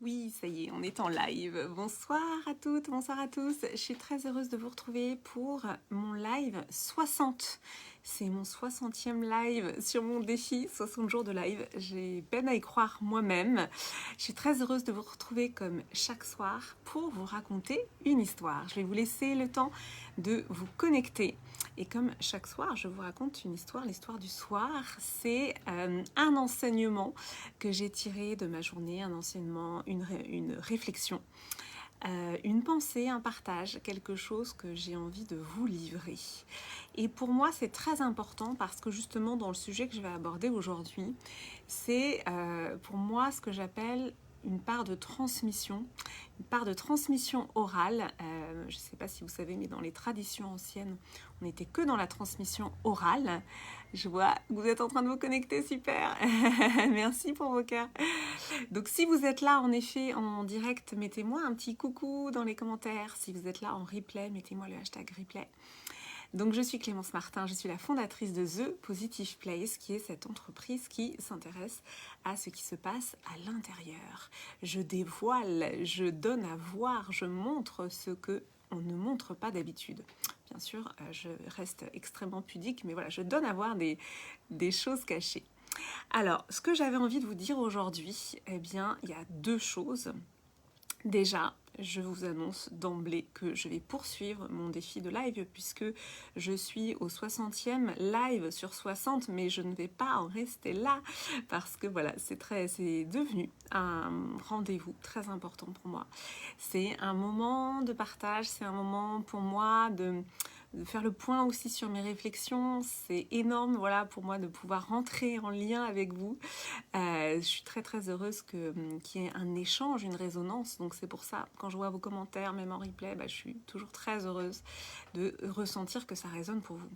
Oui, ça y est, on est en live. Bonsoir à toutes, bonsoir à tous. Je suis très heureuse de vous retrouver pour mon live 60. C'est mon 60e live sur mon défi 60 jours de live. J'ai peine à y croire moi-même. Je suis très heureuse de vous retrouver comme chaque soir pour vous raconter une histoire. Je vais vous laisser le temps de vous connecter. Et comme chaque soir, je vous raconte une histoire. L'histoire du soir, c'est un enseignement que j'ai tiré de ma journée, un enseignement, une réflexion, une pensée, un partage, quelque chose que j'ai envie de vous livrer. Et pour moi, c'est très important parce que justement, dans le sujet que je vais aborder aujourd'hui, c'est pour moi ce que j'appelle une part de transmission orale. Je ne sais pas si vous savez, mais dans les traditions anciennes, on n'était que dans la transmission orale. Je vois que vous êtes en train de vous connecter, super. Merci pour vos cœurs. Donc si vous êtes là en effet en direct, mettez-moi un petit coucou dans les commentaires. Si vous êtes là en replay, mettez-moi le hashtag replay. Donc je suis Clémence Martin, je suis la fondatrice de The Positive Place, qui est cette entreprise qui s'intéresse à ce qui se passe à l'intérieur. Je dévoile, je donne à voir, je montre ce que on ne montre pas d'habitude. Bien sûr, je reste extrêmement pudique, mais voilà, je donne à voir des choses cachées. Alors, ce que j'avais envie de vous dire aujourd'hui, eh bien, il y a deux choses. Déjà, je vous annonce d'emblée que je vais poursuivre mon défi de live puisque je suis au 60e live sur 60, mais je ne vais pas en rester là parce que voilà, c'est devenu un rendez-vous très important pour moi. C'est un moment de partage, c'est un moment pour moi de faire le point aussi sur mes réflexions. C'est énorme, voilà, pour moi de pouvoir rentrer en lien avec vous. Je suis très très heureuse qu'il y ait un échange, une résonance. Donc c'est pour ça, quand je vois vos commentaires, même en replay, je suis toujours très heureuse de ressentir que ça résonne pour vous.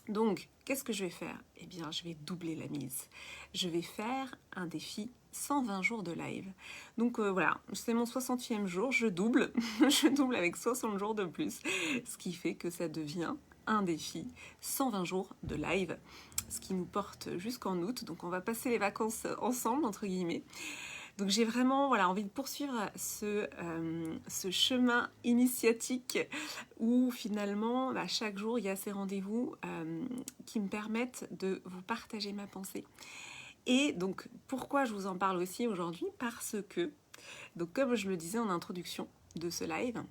Donc, qu'est-ce que je vais faire? Eh bien, je vais doubler la mise. Je vais faire un défi 120 jours de live. Donc voilà, c'est mon 60e jour, je double. Je double avec 60 jours de plus. Ce qui fait que ça devient un défi 120 jours de live. Ce qui nous porte jusqu'en août. Donc on va passer les vacances ensemble, entre guillemets. Donc j'ai vraiment envie de poursuivre ce chemin initiatique où finalement chaque jour il y a ces rendez-vous qui me permettent de vous partager ma pensée. Et donc pourquoi je vous en parle aussi aujourd'hui? Parce que, donc comme je le disais en introduction de ce live,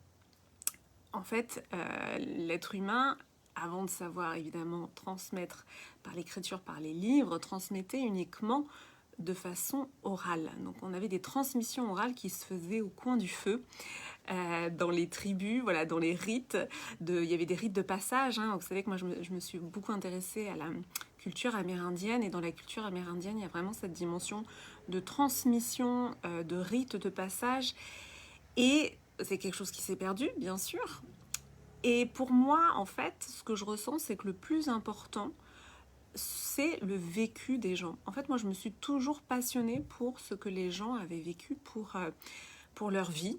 en fait l'être humain, avant de savoir évidemment transmettre par l'écriture, par les livres, transmettait uniquement de façon orale. Donc on avait des transmissions orales qui se faisaient au coin du feu, dans les tribus, voilà, dans les rites. Il y avait des rites de passage. Vous savez que moi je me suis beaucoup intéressée à la culture amérindienne, et dans la culture amérindienne il y a vraiment cette dimension de transmission, de rites de passage, et c'est quelque chose qui s'est perdu bien sûr. Et pour moi en fait ce que je ressens, c'est que le plus important, c'est le vécu des gens. En fait, moi, je me suis toujours passionnée pour ce que les gens avaient vécu pour leur vie.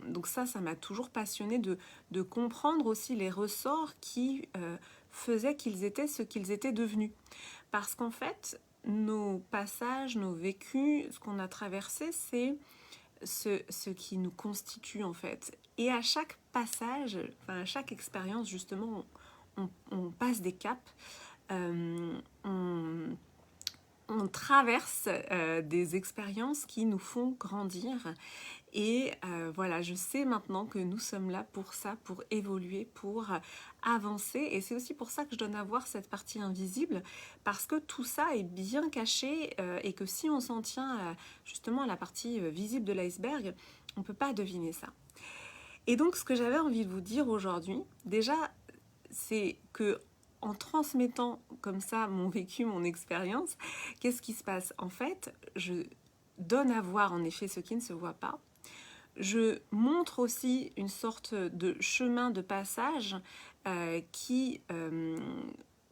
Donc ça m'a toujours passionnée de comprendre aussi les ressorts qui faisaient qu'ils étaient ce qu'ils étaient devenus. Parce qu'en fait, nos passages, nos vécus, ce qu'on a traversé, c'est ce qui nous constitue en fait. Et à chaque passage, enfin à chaque expérience, justement, on passe des caps. On traverse des expériences qui nous font grandir, et voilà, je sais maintenant que nous sommes là pour ça, pour évoluer, pour avancer, et c'est aussi pour ça que je donne à voir cette partie invisible, parce que tout ça est bien caché, et que si on s'en tient justement à la partie visible de l'iceberg, on ne peut pas deviner ça. Et donc ce que j'avais envie de vous dire aujourd'hui, déjà, c'est que en transmettant comme ça mon vécu, mon expérience, qu'est-ce qui se passe? En fait, je donne à voir en effet ce qui ne se voit pas. Je montre aussi une sorte de chemin de passage qui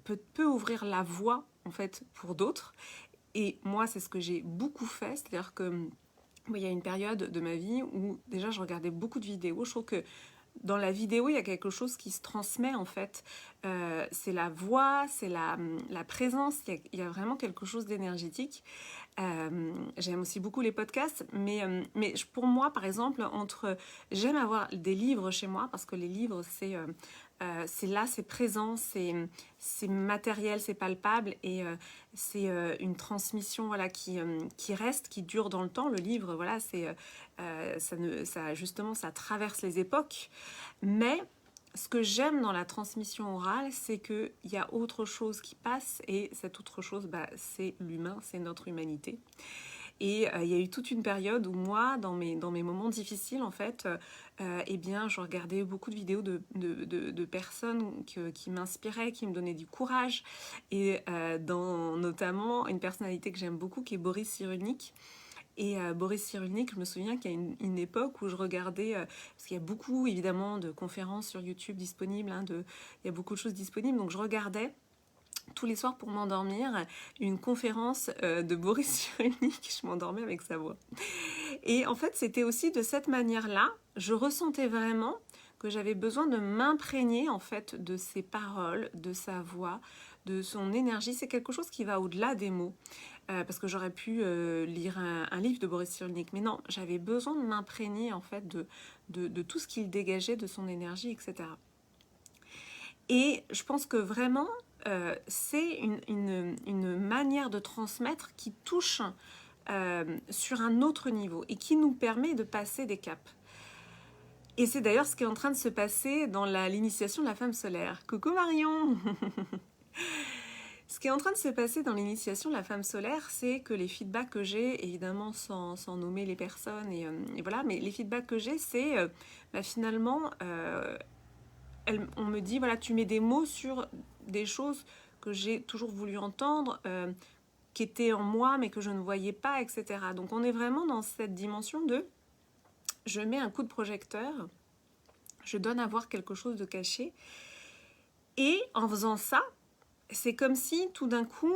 peut ouvrir la voie en fait pour d'autres. Et moi, c'est ce que j'ai beaucoup fait, c'est-à-dire que il y a une période de ma vie où déjà je regardais beaucoup de vidéos. Je trouve que dans la vidéo, il y a quelque chose qui se transmet en fait. C'est la voix, c'est la présence, il y a vraiment quelque chose d'énergétique. J'aime aussi beaucoup les podcasts, mais pour moi, par exemple, j'aime avoir des livres chez moi parce que les livres, c'est là, c'est présent, c'est matériel, c'est palpable et c'est une transmission voilà, qui reste, qui dure dans le temps. Le livre, voilà, justement, ça traverse les époques. Mais ce que j'aime dans la transmission orale, c'est qu'il y a autre chose qui passe et cette autre chose, c'est l'humain, c'est notre humanité. Et il y a eu toute une période où moi, dans mes moments difficiles, en fait, eh bien, je regardais beaucoup de vidéos de personnes qui m'inspiraient, qui me donnaient du courage. Et notamment une personnalité que j'aime beaucoup, qui est Boris Cyrulnik. Et Boris Cyrulnik, je me souviens qu'il y a une époque où je regardais, parce qu'il y a beaucoup évidemment de conférences sur YouTube disponibles, il y a beaucoup de choses disponibles, donc je regardais tous les soirs pour m'endormir une conférence de Boris Cyrulnik, je m'endormais avec sa voix. Et en fait, c'était aussi de cette manière-là, je ressentais vraiment que j'avais besoin de m'imprégner en fait de ses paroles, de sa voix, de son énergie. C'est quelque chose qui va au-delà des mots. Parce que j'aurais pu lire un livre de Boris Cyrulnik, mais non, j'avais besoin de m'imprégner en fait de tout ce qu'il dégageait, de son énergie, etc. Et je pense que vraiment, c'est une manière de transmettre qui touche sur un autre niveau et qui nous permet de passer des caps. Et c'est d'ailleurs ce qui est en train de se passer dans l'initiation de la femme solaire. Coucou Marion. Ce qui est en train de se passer dans l'initiation de la femme solaire, c'est que les feedbacks que j'ai, évidemment sans nommer les personnes, et voilà, mais les feedbacks que j'ai, c'est finalement, on me dit, voilà, tu mets des mots sur des choses que j'ai toujours voulu entendre, qui étaient en moi, mais que je ne voyais pas, etc. Donc on est vraiment dans cette dimension de, je mets un coup de projecteur, je donne à voir quelque chose de caché, et en faisant ça, c'est comme si tout d'un coup,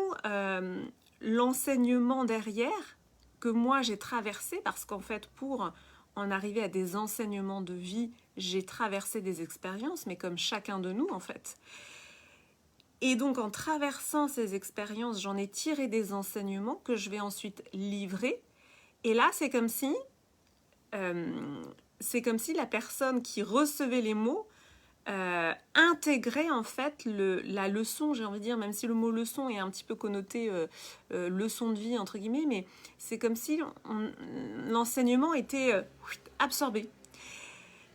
l'enseignement derrière, que moi j'ai traversé, parce qu'en fait pour en arriver à des enseignements de vie, j'ai traversé des expériences, mais comme chacun de nous en fait. Et donc en traversant ces expériences, j'en ai tiré des enseignements que je vais ensuite livrer. Et là c'est comme si la personne qui recevait les mots intégrer en fait la leçon, j'ai envie de dire, même si le mot leçon est un petit peu connoté leçon de vie entre guillemets, mais c'est comme si l'enseignement était absorbé.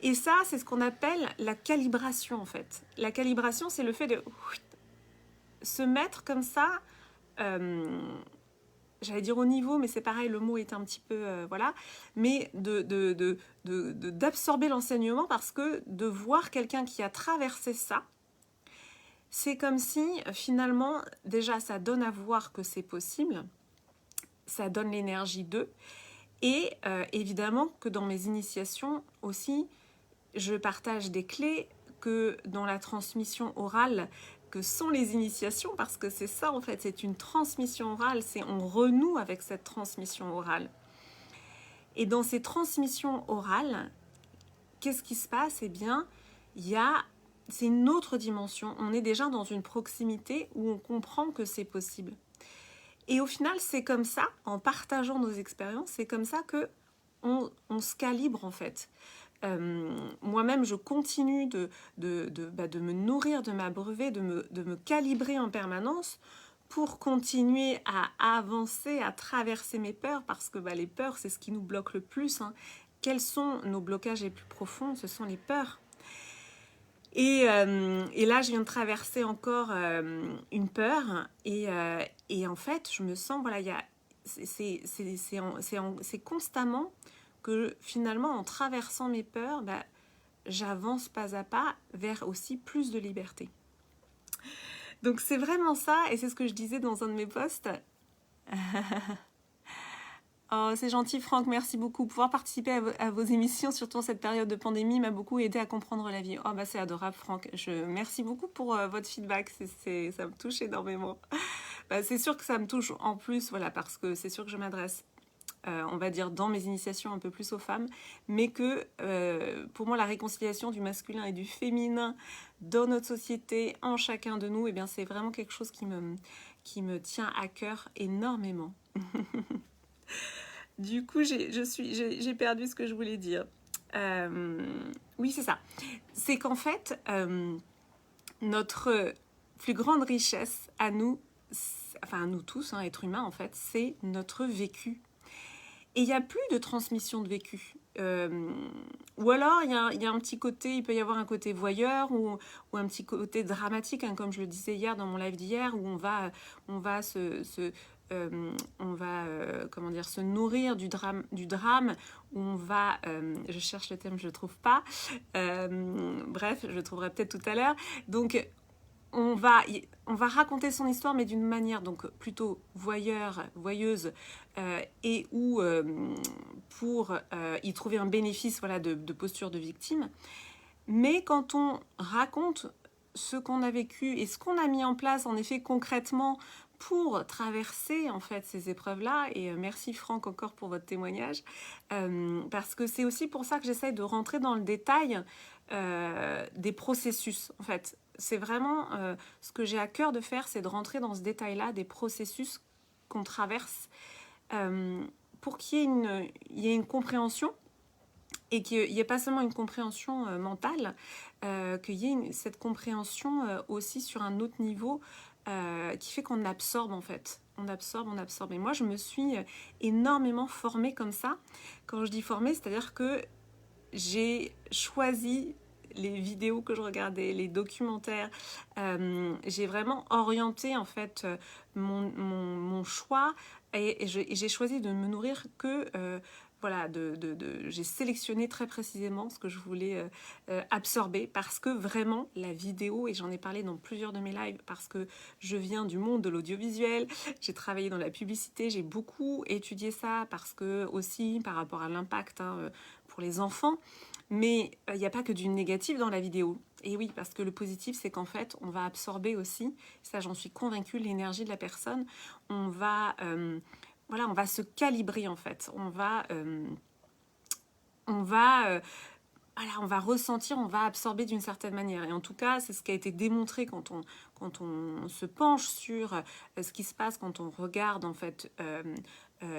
Et ça, c'est ce qu'on appelle la calibration en fait. La calibration, c'est le fait de se mettre comme ça, j'allais dire au niveau, mais c'est pareil, le mot est un petit peu, voilà, mais d'absorber l'enseignement parce que de voir quelqu'un qui a traversé ça, c'est comme si finalement, déjà ça donne à voir que c'est possible, ça donne l'énergie d'eux, et évidemment que dans mes initiations aussi, je partage des clés que dans la transmission orale, que sont les initiations, parce que c'est ça en fait, c'est une transmission orale, on renoue avec cette transmission orale. Et dans ces transmissions orales, qu'est-ce qui se passe? Eh bien, c'est une autre dimension, on est déjà dans une proximité où on comprend que c'est possible. Et au final, c'est comme ça, en partageant nos expériences, c'est comme ça que on se calibre en fait. Moi-même, je continue de me nourrir, de m'abreuver, de me calibrer en permanence pour continuer à avancer, à traverser mes peurs, parce que les peurs, c'est ce qui nous bloque le plus. Hein. Quels sont nos blocages les plus profonds? Ce sont les peurs. Et là, je viens de traverser encore une peur, et en fait, je me sens, voilà, c'est constamment que finalement, en traversant mes peurs, j'avance pas à pas vers aussi plus de liberté. Donc c'est vraiment ça, et c'est ce que je disais dans un de mes posts. Oh, c'est gentil Franck, merci beaucoup. Pouvoir participer à vos émissions, surtout en cette période de pandémie, m'a beaucoup aidé à comprendre la vie. Oh c'est adorable Franck, merci beaucoup pour votre feedback, ça me touche énormément. C'est sûr que ça me touche en plus, voilà, parce que c'est sûr que je m'adresse on va dire, dans mes initiations un peu plus aux femmes, mais que pour moi, la réconciliation du masculin et du féminin dans notre société, en chacun de nous, eh bien, c'est vraiment quelque chose qui me tient à cœur énormément. Du coup, j'ai perdu ce que je voulais dire. Oui, c'est ça. C'est qu'en fait, notre plus grande richesse à nous, enfin à nous tous, hein, êtres humains en fait, c'est notre vécu. Et il n'y a plus de transmission de vécu. Ou alors, il y a un petit côté, il peut y avoir un côté voyeur ou un petit côté dramatique, hein, comme je le disais hier dans mon live d'hier, où on va comment dire, se nourrir du drame, où on va, je cherche le terme, je ne le trouve pas, bref, je le trouverai peut-être tout à l'heure. Donc, on va raconter son histoire, mais d'une manière donc plutôt voyeuse, et ou pour y trouver un bénéfice, voilà, de posture de victime. Mais quand on raconte ce qu'on a vécu et ce qu'on a mis en place, en effet, concrètement, pour traverser en fait ces épreuves-là, et merci Franck encore pour votre témoignage, parce que c'est aussi pour ça que j'essaie de rentrer dans le détail des processus, en fait. C'est vraiment ce que j'ai à cœur de faire, c'est de rentrer dans ce détail-là des processus qu'on traverse pour qu'il y ait une compréhension, et qu'il n'y ait pas seulement une compréhension mentale, qu'il y ait cette compréhension aussi sur un autre niveau qui fait qu'on absorbe en fait. On absorbe. Et moi, je me suis énormément formée comme ça. Quand je dis formée, c'est-à-dire que j'ai choisi les vidéos que je regardais, les documentaires. J'ai vraiment orienté en fait mon choix et j'ai choisi de me nourrir que... voilà, j'ai sélectionné très précisément ce que je voulais absorber, parce que vraiment la vidéo, et j'en ai parlé dans plusieurs de mes lives, parce que je viens du monde de l'audiovisuel, j'ai travaillé dans la publicité, j'ai beaucoup étudié ça, parce que aussi par rapport à l'impact pour les enfants, mais il n'y a pas que du négatif dans la vidéo. Et oui, parce que le positif, c'est qu'en fait, on va absorber aussi, ça j'en suis convaincue, l'énergie de la personne, on va se calibrer en fait, on va ressentir, on va absorber d'une certaine manière. Et en tout cas, c'est ce qui a été démontré quand on se penche sur ce qui se passe quand on regarde en fait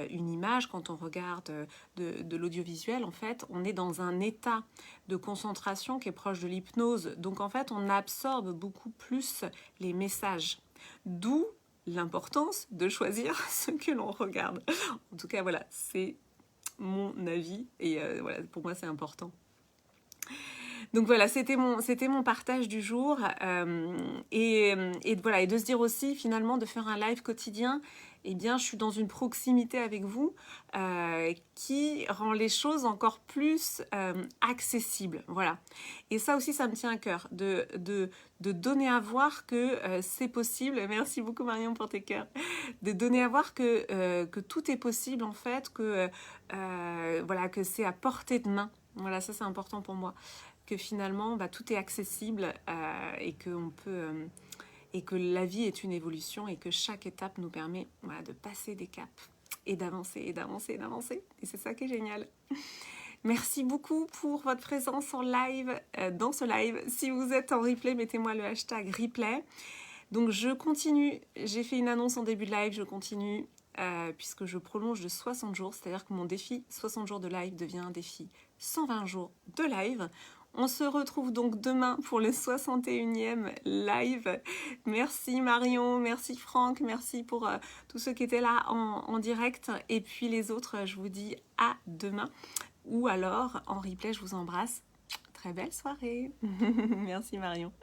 une image, quand on regarde de l'audiovisuel. En fait, on est dans un état de concentration qui est proche de l'hypnose. Donc en fait, on absorbe beaucoup plus les messages. D'où l'importance de choisir ce que l'on regarde. En tout cas, voilà, c'est mon avis et voilà, pour moi, c'est important. Donc voilà, c'était mon partage du jour et de se dire aussi finalement de faire un live quotidien. Eh bien, je suis dans une proximité avec vous qui rend les choses encore plus accessibles. Voilà. Et ça aussi, ça me tient à cœur, de donner à voir que c'est possible. Merci beaucoup Marion pour tes cœurs. De donner à voir que tout est possible en fait, que c'est à portée de main. Voilà, ça c'est important pour moi. Que finalement, tout est accessible et qu'on peut... et que la vie est une évolution et que chaque étape nous permet de passer des caps et d'avancer. Et c'est ça qui est génial. Merci beaucoup pour votre présence en live, dans ce live. Si vous êtes en replay, mettez-moi le hashtag replay. Donc je continue, j'ai fait une annonce en début de live, je continue puisque je prolonge de 60 jours, c'est-à-dire que mon défi 60 jours de live devient un défi 120 jours de live. On se retrouve donc demain pour le 61e live. Merci Marion, merci Franck, merci pour tous ceux qui étaient là en direct. Et puis les autres, je vous dis à demain. Ou alors en replay, je vous embrasse. Très belle soirée. Merci Marion.